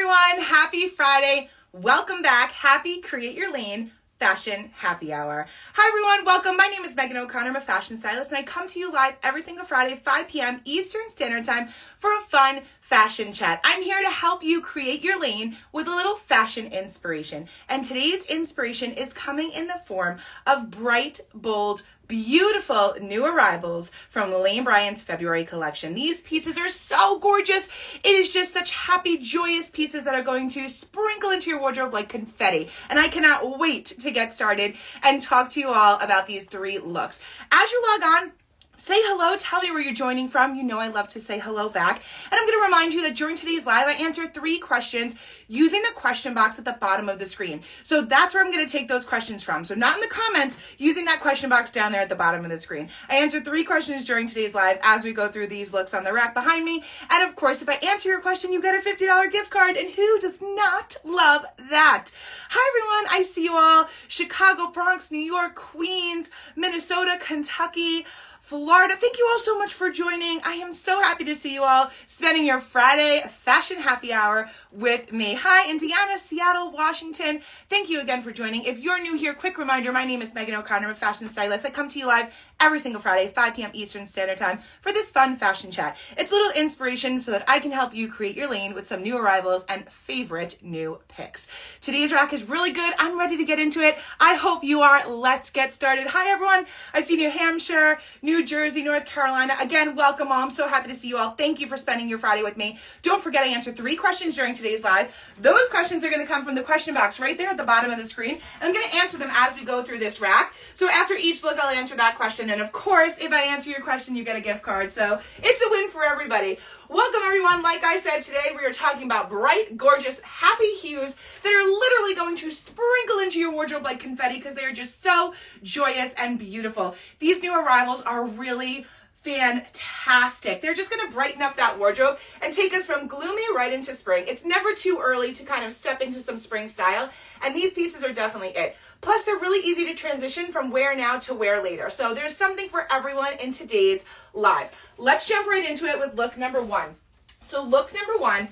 everyone, happy Friday. Welcome back. Happy Create Your Lane Fashion Happy Hour. Hi everyone, welcome. My name is Megan O'Connor. I'm a fashion stylist and I come to you live every single Friday, 5 p.m. Eastern Standard Time for a fun fashion chat. I'm here to help you create your lane with a little fashion inspiration. And today's inspiration is coming in the form of bright, bold, beautiful new arrivals from Lane Bryant's February collection. These pieces are so gorgeous. It is just such happy, joyous pieces that are going to sprinkle into your wardrobe like confetti. And I cannot wait to get started and talk to you all about these 3 looks. As you log on, say hello, tell me where you're joining from. You know I love to say hello back. And I'm going to remind you that during today's live, I answer 3 questions using the question box at the bottom of the screen. So that's where I'm going to take those questions from. So not in the comments, using that question box down there at the bottom of the screen. I answer 3 questions during today's live as we go through these looks on the rack behind me. And of course, if I answer your question, you get a $50 gift card. And who does not love that? Hi, everyone. I see you all. Chicago, Bronx, New York, Queens, Minnesota, Kentucky, Florida. Thank you all so much for joining. I am so happy to see you all spending your Friday fashion happy hour with me. Hi, Indiana, Seattle, Washington. Thank you again for joining. If you're new here, quick reminder, my name is Megan O'Connor. I'm a fashion stylist. I come to you live every single Friday, 5 p.m. Eastern Standard Time for this fun fashion chat. It's a little inspiration so that I can help you create your lane with some new arrivals and favorite new picks. Today's rack is really good. I'm ready to get into it. I hope you are. Let's get started. Hi, everyone. I see New Hampshire, New Jersey, North Carolina. Again, welcome all. I'm so happy to see you all. Thank you for spending your Friday with me. Don't forget I answered 3 questions during today's live. Those questions are going to come from the question box right there at the bottom of the screen. And I'm going to answer them as we go through this rack. So after each look, I'll answer that question. And of course, if I answer your question, you get a gift card. So it's a win for everybody. Welcome, everyone. Like I said, today we are talking about bright, gorgeous, happy hues that are literally going to sprinkle into your wardrobe like confetti because they are just so joyous and beautiful. These new arrivals are really fantastic. They're just going to brighten up that wardrobe and take us from gloomy right into spring. It's never too early to kind of step into some spring style, and these pieces are definitely it. Plus, they're really easy to transition from wear now to wear later. So there's something for everyone in today's live. Let's jump right into it with look number 1. So look number 1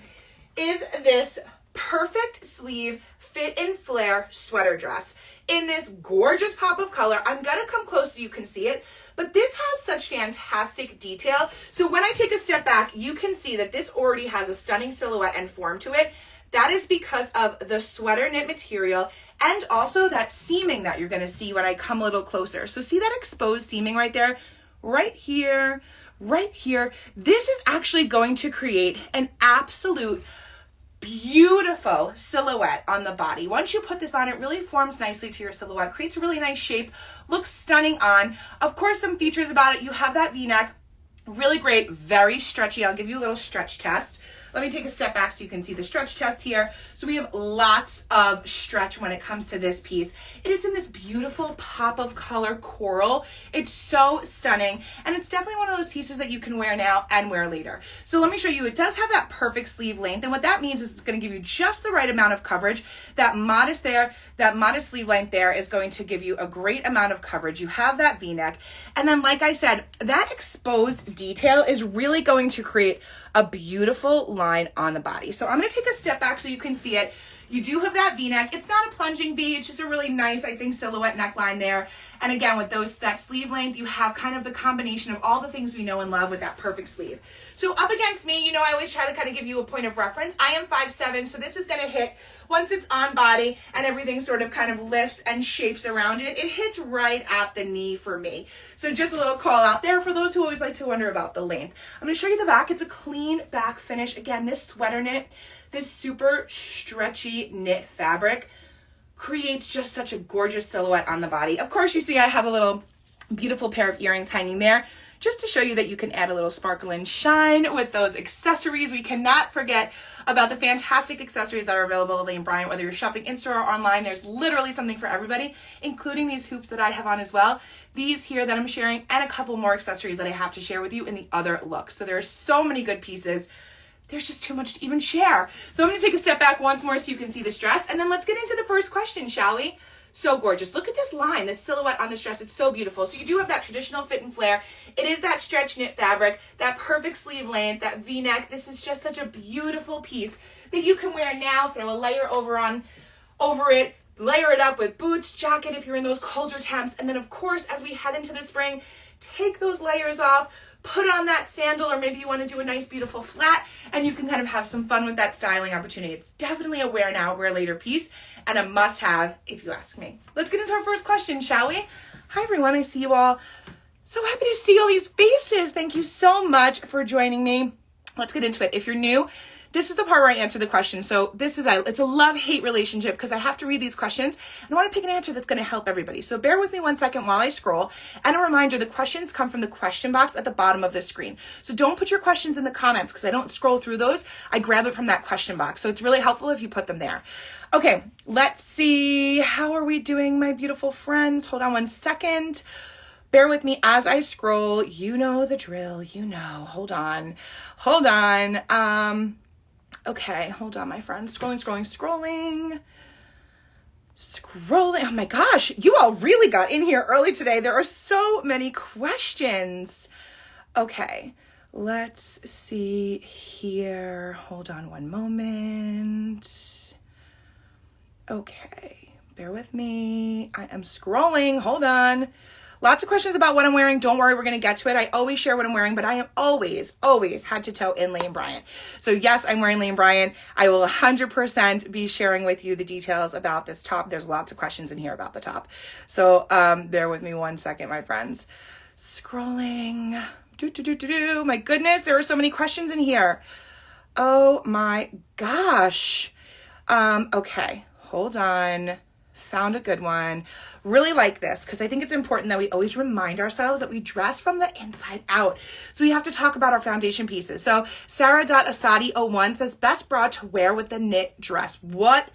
is this perfect sleeve fit and flare sweater dress in this gorgeous pop of color. I'm going to come close so you can see it, but this has such fantastic detail. So when I take a step back, you can see that this already has a stunning silhouette and form to it. That is because of the sweater knit material and also that seaming that you're going to see when I come a little closer. So see that exposed seaming right there, right here, right here. This is actually going to create an absolute beautiful silhouette on the body. Once you put this on, it really forms nicely to your silhouette, creates a really nice shape, looks stunning on. Of course, some features about it, you have that V-neck, really great, very stretchy. I'll give you a little stretch test. Let me take a step back so you can see the stretch test here. So we have lots of stretch when it comes to this piece. It is in this beautiful pop of color coral. It's so stunning. And it's definitely one of those pieces that you can wear now and wear later. So let me show you. It does have that perfect sleeve length. And what that means is it's going to give you just the right amount of coverage. That modest sleeve length there is going to give you a great amount of coverage. You have that V-neck. And then, like I said, that exposed detail is really going to create a beautiful line on the body. So I'm going to take a step back so you can see it. You do have that V-neck. It's not a plunging V. It's just a really nice, I think, silhouette neckline there. And again, with that sleeve length, you have kind of the combination of all the things we know and love with that perfect sleeve. So up against me, you know, I always try to kind of give you a point of reference. I am 5'7", so this is going to hit, once it's on body and everything sort of kind of lifts and shapes around it, it hits right at the knee for me. So just a little call out there for those who always like to wonder about the length. I'm going to show you the back. It's a clean back finish. Again, this sweater knit, this super stretchy knit fabric creates just such a gorgeous silhouette on the body. Of course, you see I have a little beautiful pair of earrings hanging there just to show you that you can add a little sparkle and shine with those accessories. We cannot forget about the fantastic accessories that are available at Lane Bryant, whether you're shopping in-store or online. There's literally something for everybody, including these hoops that I have on as well. These here that I'm sharing, and a couple more accessories that I have to share with you in the other looks. So there are so many good pieces. There's just too much to even share. So I'm going to take a step back once more so you can see this dress, and then let's get into the first question, shall we? So gorgeous. Look at this line, this silhouette on this dress. It's so beautiful. So you do have that traditional fit and flare. It is that stretch knit fabric, that perfect sleeve length, that V-neck. This is just such a beautiful piece that you can wear now. Throw a layer over it, layer it up with boots, jacket if you're in those colder temps. And then of course, as we head into the spring, take those layers off, put on that sandal, or maybe you want to do a nice beautiful flat, and you can kind of have some fun with that styling opportunity. It's definitely a wear now, wear later piece, and a must have if you ask me. Let's get into our first question, shall we? Hi everyone, I see you all. So happy to see all these faces. Thank you so much for joining me. Let's get into it. If you're new, this is the part where I answer the question. So it's a love-hate relationship because I have to read these questions and I want to pick an answer that's going to help everybody. So bear with me 1 second while I scroll. And a reminder, the questions come from the question box at the bottom of the screen. So don't put your questions in the comments because I don't scroll through those. I grab it from that question box. So it's really helpful if you put them there. Okay, let's see. How are we doing, my beautiful friends? Hold on 1 second. Bear with me as I scroll. You know the drill. You know. Hold on. Okay, hold on, my friends. Scrolling. Oh my gosh, you all really got in here early today. There are so many questions. Okay, let's see here. Hold on 1 moment. Okay, bear with me. I am scrolling. Hold on. Lots of questions about what I'm wearing. Don't worry, we're going to get to it. I always share what I'm wearing, but I am always head to toe in Lane Bryant. So yes, I'm wearing Lane Bryant. I will 100% be sharing with you the details about this top. There's lots of questions in here about the top. So bear with me 1 second, my friends. Scrolling. My goodness, there are so many questions in here. Oh my gosh. Okay, hold on. Found a good one. Really like this because I think it's important that we always remind ourselves that we dress from the inside out. So we have to talk about our foundation pieces. So Sarah.Asadi01 says, best bra to wear with the knit dress. What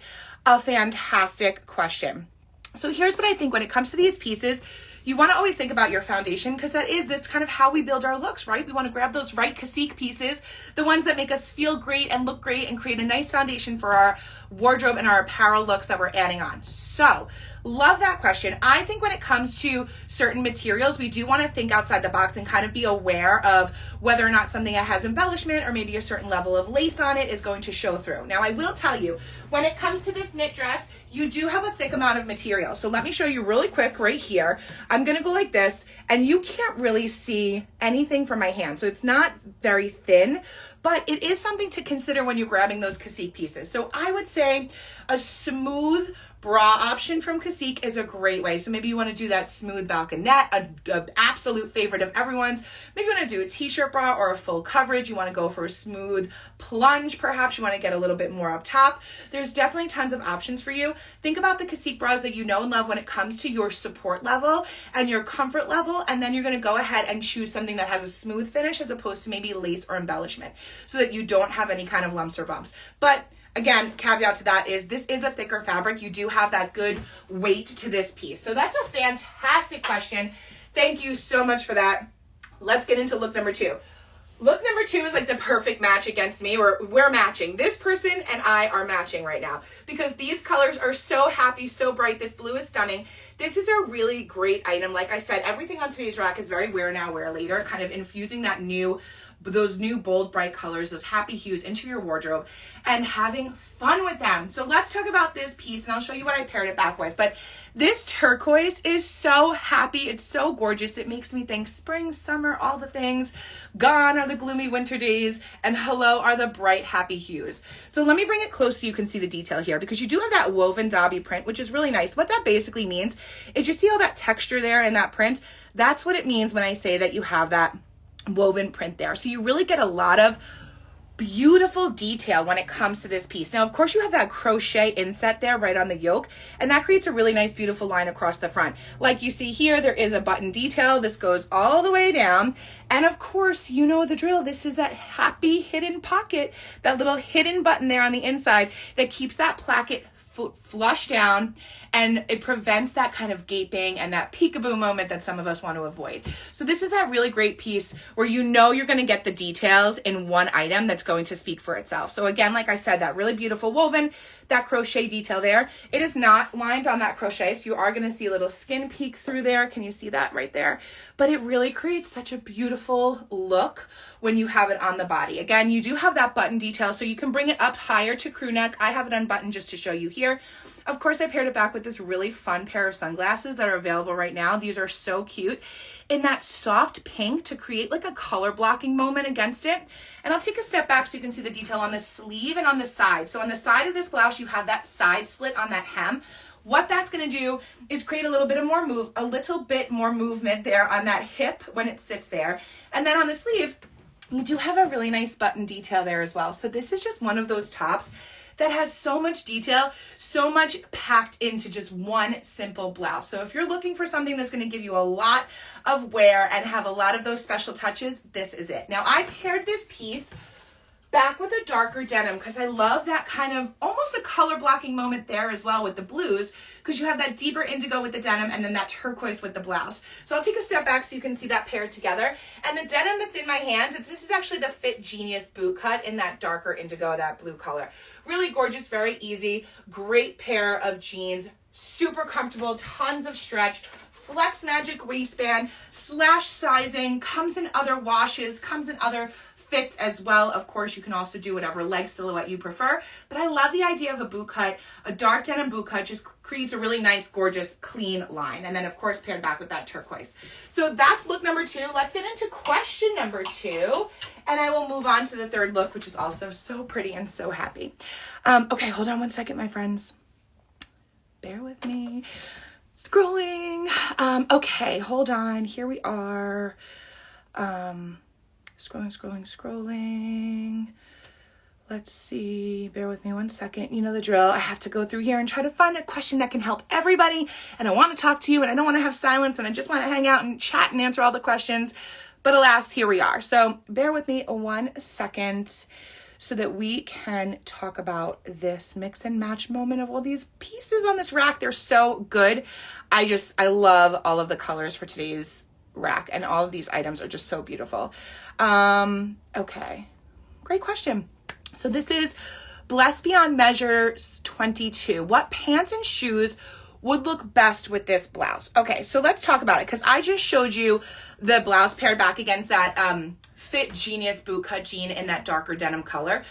a fantastic question. So here's what I think when it comes to these pieces. You want to always think about your foundation because that's kind of how we build our looks, right? We want to grab those right cacique pieces, the ones that make us feel great and look great and create a nice foundation for our wardrobe and our apparel looks that we're adding on. So love that question. I think when it comes to certain materials, we do want to think outside the box and kind of be aware of whether or not something that has embellishment or maybe a certain level of lace on it is going to show through. Now, I will tell you, when it comes to this knit dress, you do have a thick amount of material. So let me show you really quick right here. I'm going to go like this, and you can't really see anything from my hand. So it's not very thin, but it is something to consider when you're grabbing those cacique pieces. So I would say a smooth bra option from Cacique is a great way. So maybe you want to do that smooth balconette, an absolute favorite of everyone's. Maybe you want to do a t-shirt bra or a full coverage. You want to go for a smooth plunge, perhaps. You want to get a little bit more up top. There's definitely tons of options for you. Think about the Cacique bras that you know and love when it comes to your support level and your comfort level, and then you're going to go ahead and choose something that has a smooth finish as opposed to maybe lace or embellishment so that you don't have any kind of lumps or bumps. But again, caveat to that is this is a thicker fabric. You do have that good weight to this piece. So that's a fantastic question. Thank you so much for that. Let's get into look number 2. Look number 2 is like the perfect match against me, or we're matching. This person and I are matching right now because these colors are so happy, so bright. This blue is stunning. This is a really great item. Like I said, everything on today's rack is very wear now, wear later, kind of infusing those new bold bright colors, those happy hues into your wardrobe and having fun with them. So let's talk about this piece and I'll show you what I paired it back with. But this turquoise is so happy. It's so gorgeous. It makes me think spring, summer, all the things. Gone are the gloomy winter days and hello are the bright happy hues. So let me bring it close so you can see the detail here because you do have that woven dobby print, which is really nice. What that basically means is you see all that texture there in that print. That's what it means when I say that you have that woven print there. So you really get a lot of beautiful detail when it comes to this piece. Now, of course, you have that crochet inset there right on the yoke, and that creates a really nice, beautiful line across the front. Like you see here, there is a button detail. This goes all the way down. And of course, you know the drill. This is that happy hidden pocket, that little hidden button there on the inside that keeps that placket flush down, and it prevents that kind of gaping and that peekaboo moment that some of us want to avoid. So this is that really great piece where you know you're going to get the details in one item that's going to speak for itself. So again, like I said, that really beautiful woven, that crochet detail there. It is not lined on that crochet, so you are going to see a little skin peek through there. Can you see that right there? But it really creates such a beautiful look when you have it on the body. Again, you do have that button detail, so you can bring it up higher to crew neck. I have it unbuttoned just to show you here. Of course, I paired it back with this really fun pair of sunglasses that are available right now. These are so cute in that soft pink to create like a color blocking moment against it. And I'll take a step back so you can see the detail on the sleeve and on the side. So on the side of this blouse, you have that side slit on that hem. What that's going to do is create a little bit more movement there on that hip when it sits there. And then on the sleeve, you do have a really nice button detail there as well. So this is just one of those tops that has so much detail, so much packed into just one simple blouse. So if you're looking for something that's going to give you a lot of wear and have a lot of those special touches, this is it. Now I paired this piece back with a darker denim because I love that kind of almost a color blocking moment there as well with the blues, because you have that deeper indigo with the denim and then that turquoise with the blouse. So I'll take a step back so you can see that paired together. And the denim that's in my hand, this is actually the Fit Genius boot cut in that darker indigo, that blue color. Really gorgeous, very easy, great pair of jeans, super comfortable, tons of stretch, Flex Magic waistband, slash sizing, comes in other washes, comes in other fits as well. Of course, you can also do whatever leg silhouette you prefer, but I love the idea of a boot cut. A dark denim boot cut just creates a really nice, gorgeous, clean line. And then of course, paired back with that turquoise. So that's look number 2. Let's get into question number 2. And I will move on to the third look, which is also so pretty and so happy. Okay, hold on one second, my friends. Bear with me. Scrolling. Okay, hold on. Here we are. Scrolling. Let's see. Bear with me one second. You know the drill. I have to go through here and try to find a question that can help everybody. And I want to talk to you, and I don't want to have silence, and I just want to hang out and chat and answer all the questions. But alas, here we are. So bear with me 1 second so that we can talk about this mix and match moment of all these pieces on this rack. They're so good. I love all of the colors for today's rack, and all of these items are just so beautiful. Okay, great question. So this is Blessed Beyond Measures 22. What pants and shoes would look best with this blouse? Okay, so let's talk about it, because I just showed you the blouse paired back against that Fit Genius boot cut jean in that darker denim color.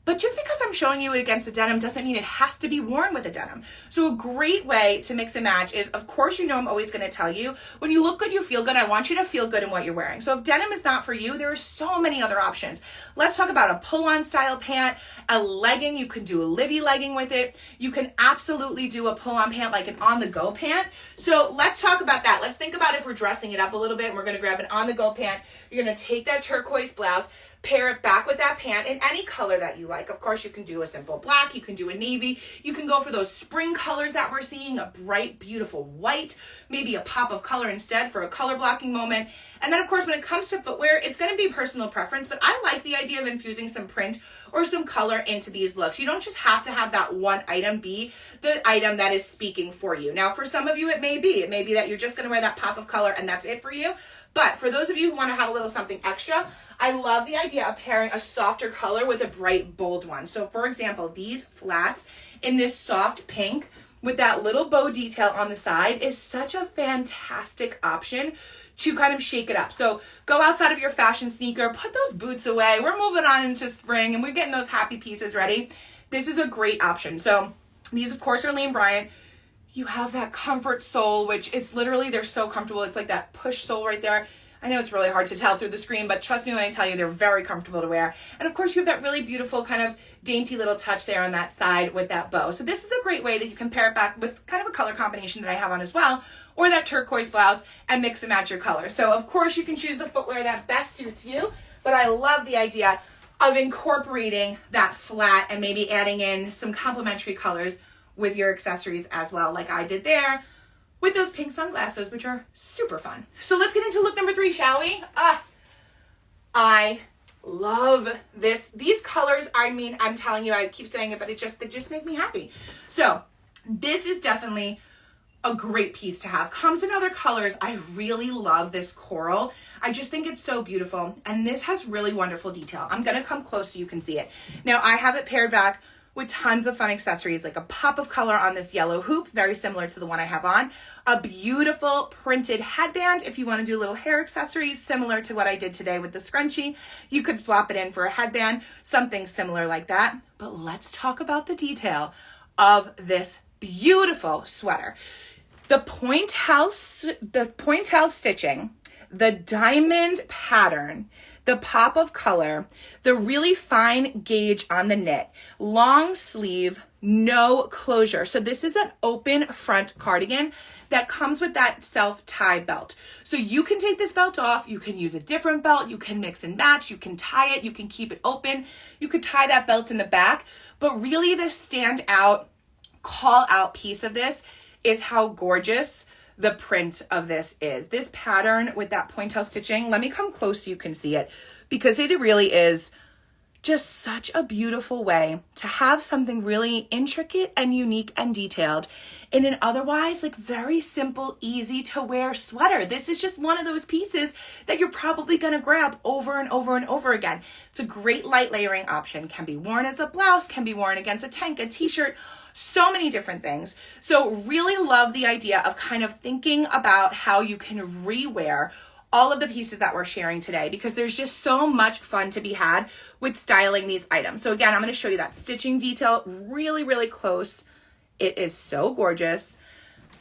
But just because I'm showing you it against the denim doesn't mean it has to be worn with a denim. So a great way to mix and match is, of course, you know I'm always going to tell you, when you look good, you feel good. I want you to feel good in what you're wearing. So if denim is not for you, there are so many other options. Let's talk about a pull-on style pant, a legging. You can do a Livy legging with it. You can absolutely do a pull-on pant, like an on-the-go pant. So let's talk about that. Let's think about if we're dressing it up a little bit, and we're going to grab an on-the-go pant. You're going to take that turquoise blouse, pair it back with that pant in any color that you like. Of course, you can do a simple black, you can do a navy, you can go for those spring colors that we're seeing, a bright, beautiful white, maybe a pop of color instead for a color blocking moment. And then of course, when it comes to footwear, it's going to be personal preference, but I like the idea of infusing some print or some color into these looks. You don't just have to have that one item be the item that is speaking for you. Now, for some of you, it may be that you're just going to wear that pop of color and that's it for you. But for those of you who want to have a little something extra, I love the idea of pairing a softer color with a bright, bold one. So for example, these flats in this soft pink with that little bow detail on the side is such a fantastic option to kind of shake it up. So go outside of your fashion sneaker, put those boots away. We're moving on into spring and we're getting those happy pieces ready. This is a great option. So these, of course, are Lane Bryant. You have that comfort sole, which is literally, they're so comfortable. It's like that push sole right there. I know it's really hard to tell through the screen, but trust me when I tell you, they're very comfortable to wear. And of course, you have that really beautiful kind of dainty little touch there on that side with that bow. So this is a great way that you can pair it back with kind of a color combination that I have on as well, or that turquoise blouse, and mix and match your color. So of course, you can choose the footwear that best suits you, but I love the idea of incorporating that flat and maybe adding in some complementary colors with your accessories as well, like I did there with those pink sunglasses, which are super fun. So let's get into look number 3, shall we? I Love this. These colors, I mean, I'm telling you, I keep saying it, but they just make me happy. So this is definitely a great piece to have. Comes in other colors. I really love this coral. I just think it's so beautiful. And this has really wonderful detail. I'm going to come close so you can see it. Now I have it paired back with tons of fun accessories, like a pop of color on this yellow hoop, very similar to the one I have on. A beautiful printed headband. If you want to do little hair accessories, similar to what I did today with the scrunchie, you could swap it in for a headband, something similar like that. But let's talk about the detail of this beautiful sweater. The pointelle stitching, the diamond pattern, the pop of color, the really fine gauge on the knit, long sleeve, no closure. So this is an open front cardigan that comes with that self-tie belt. So you can take this belt off, you can use a different belt, you can mix and match, you can tie it, you can keep it open, you could tie that belt in the back. But really the standout, call out piece of this is how gorgeous the print of this is. This pattern with that pointelle stitching, let me come close so you can see it, because it really is just such a beautiful way to have something really intricate and unique and detailed in an otherwise like very simple, easy to wear sweater. This is just one of those pieces that you're probably going to grab over and over and over again. It's a great light layering option. Can be worn as a blouse, can be worn against a tank, a t-shirt, so many different things. So really love the idea of kind of thinking about how you can rewear all of the pieces that we're sharing today, because there's just so much fun to be had with styling these items. So again, I'm going to show you that stitching detail really, really close. It is so gorgeous.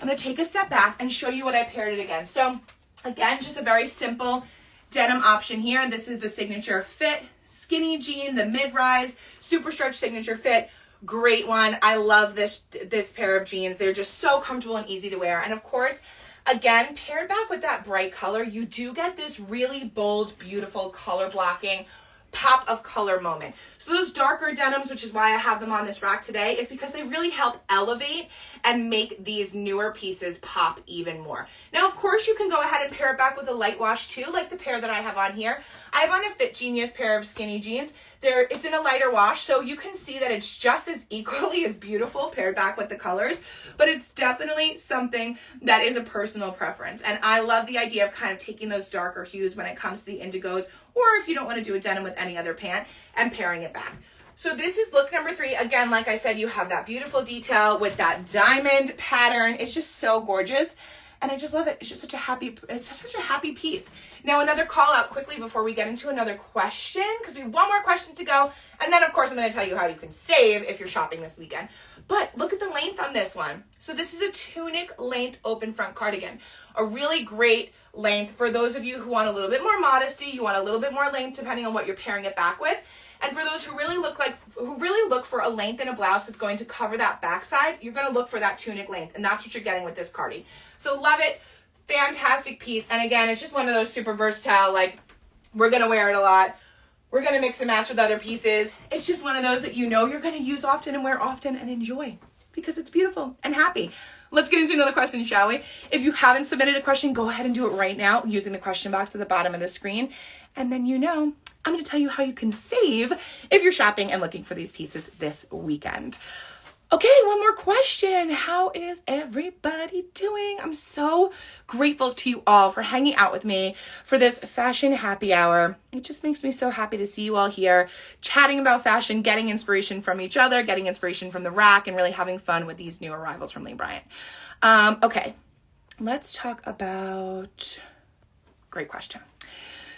I'm going to take a step back and show you what I paired it against. So again, just a very simple denim option here. This is the signature fit, skinny jean, the mid-rise, super stretch signature fit. Great one. I love this pair of jeans. They're just so comfortable and easy to wear. And of course, again, paired back with that bright color, you do get this really bold, beautiful color blocking pop of color moment. So those darker denims, which is why I have them on this rack today, is because they really help elevate and make these newer pieces pop even more. Now, of course, you can go ahead and pair it back with a light wash too, like the pair that I have on here. I have on a Fit Genius pair of skinny jeans. It's in a lighter wash, so you can see that it's just as equally as beautiful paired back with the colors, but it's definitely something that is a personal preference. And I love the idea of kind of taking those darker hues when it comes to the indigos, or if you don't want to do a denim with any other pant, and pairing it back. So this is look number 3. Again, like I said, you have that beautiful detail with that diamond pattern. It's just so gorgeous. And I just love it. It's just such a happy piece. Now, another call out quickly before we get into another question, because we have one more question to go. And then, of course, I'm going to tell you how you can save if you're shopping this weekend. But look at the length on this one. So this is a tunic length open front cardigan. A really great length for those of you who want a little bit more modesty, you want a little bit more length depending on what you're pairing it back with. And for those who really look for a length in a blouse that's going to cover that backside, you're going to look for that tunic length, and that's what you're getting with this cardi. So love it. Fantastic piece. And again, it's just one of those super versatile, like, we're going to wear it a lot. We're going to mix and match with other pieces. It's just one of those that you know you're going to use often and wear often and enjoy, because it's beautiful and happy. Let's get into another question, shall we? If you haven't submitted a question, go ahead and do it right now using the question box at the bottom of the screen. And then I'm going to tell you how you can save if you're shopping and looking for these pieces this weekend. Okay, one more question. How is everybody doing? I'm so grateful to you all for hanging out with me for this fashion happy hour. It just makes me so happy to see you all here chatting about fashion, getting inspiration from each other, getting inspiration from the rack, and really having fun with these new arrivals from Lane Bryant. Okay, let's talk about, great question.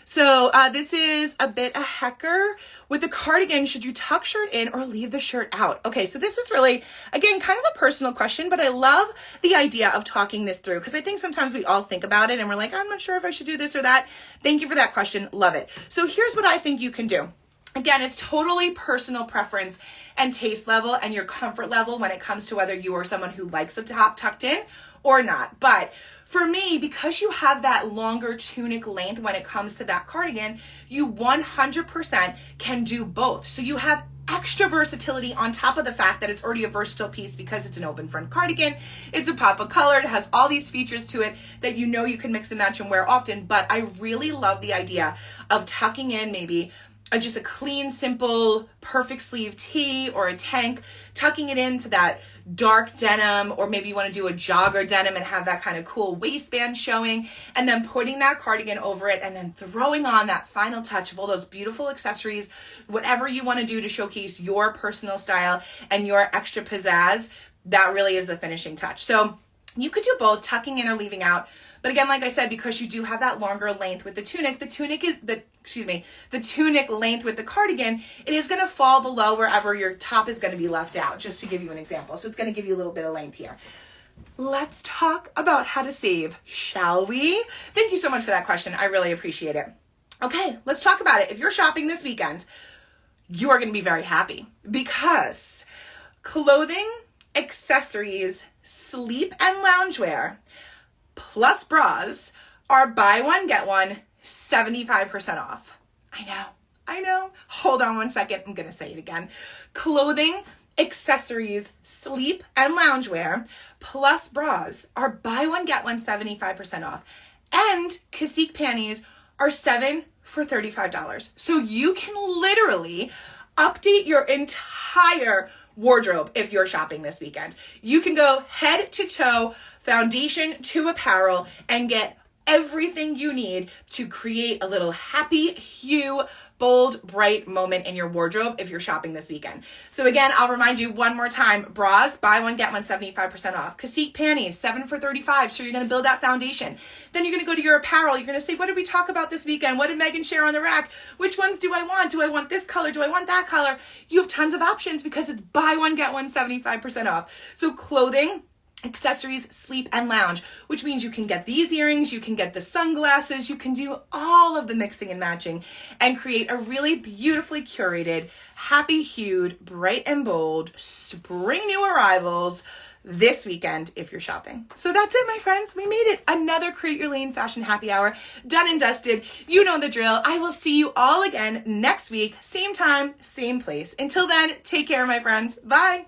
So this is a bit a hecker. With the cardigan, should you tuck shirt in or leave the shirt out? Okay, so this is really, again, kind of a personal question, but I love the idea of talking this through, because I think sometimes we all think about it and we're like, I'm not sure if I should do this or that. Thank you for that question. Love it. So here's what I think you can do. Again, it's totally personal preference and taste level and your comfort level when it comes to whether you are someone who likes a top tucked in or not. But for me, because you have that longer tunic length when it comes to that cardigan, you 100% can do both. So you have extra versatility on top of the fact that it's already a versatile piece because it's an open front cardigan. It's a pop of color. It has all these features to it that you know you can mix and match and wear often. But I really love the idea of tucking in maybe just a clean, simple, perfect sleeve tee or a tank, tucking it into that dark denim, or maybe you want to do a jogger denim and have that kind of cool waistband showing, and then putting that cardigan over it and then throwing on that final touch of all those beautiful accessories, whatever you want to do to showcase your personal style and your extra pizzazz. That really is the finishing touch. So you could do both, tucking in or leaving out. But again, like I said, because you do have that longer length with the tunic length with the cardigan, it is going to fall below wherever your top is going to be left out, just to give you an example. So it's going to give you a little bit of length here. Let's talk about how to save, shall we? Thank you so much for that question. I really appreciate it. Okay, let's talk about it. If you're shopping this weekend, you are going to be very happy because clothing, accessories, sleep and loungewear, plus bras are buy one, get one, 75% off. I know. Hold on one second. I'm going to say it again. Clothing, accessories, sleep, and loungewear, plus bras are buy one, get one, 75% off. And Cacique panties are 7 for $35. So you can literally update your entire wardrobe if you're shopping this weekend. You can go head to toe, foundation to apparel, and get everything you need to create a little happy hue, bold, bright moment in your wardrobe if you're shopping this weekend. So again, I'll remind you one more time, bras, buy one, get one, 75% off. Cacique panties, 7 for $35. So you're going to build that foundation. Then you're going to go to your apparel. You're going to say, what did we talk about this weekend? What did Megan share on the rack? Which ones do I want? Do I want this color? Do I want that color? You have tons of options because it's buy one, get one, 75% off. So clothing, accessories, sleep, and lounge, which means you can get these earrings, you can get the sunglasses, you can do all of the mixing and matching and create a really beautifully curated, happy hued, bright and bold, spring new arrivals this weekend if you're shopping. So that's it, my friends. We made it. Another Create Your Lane Fashion Happy Hour done and dusted. You know the drill. I will see you all again next week, same time, same place. Until then, take care, my friends. Bye.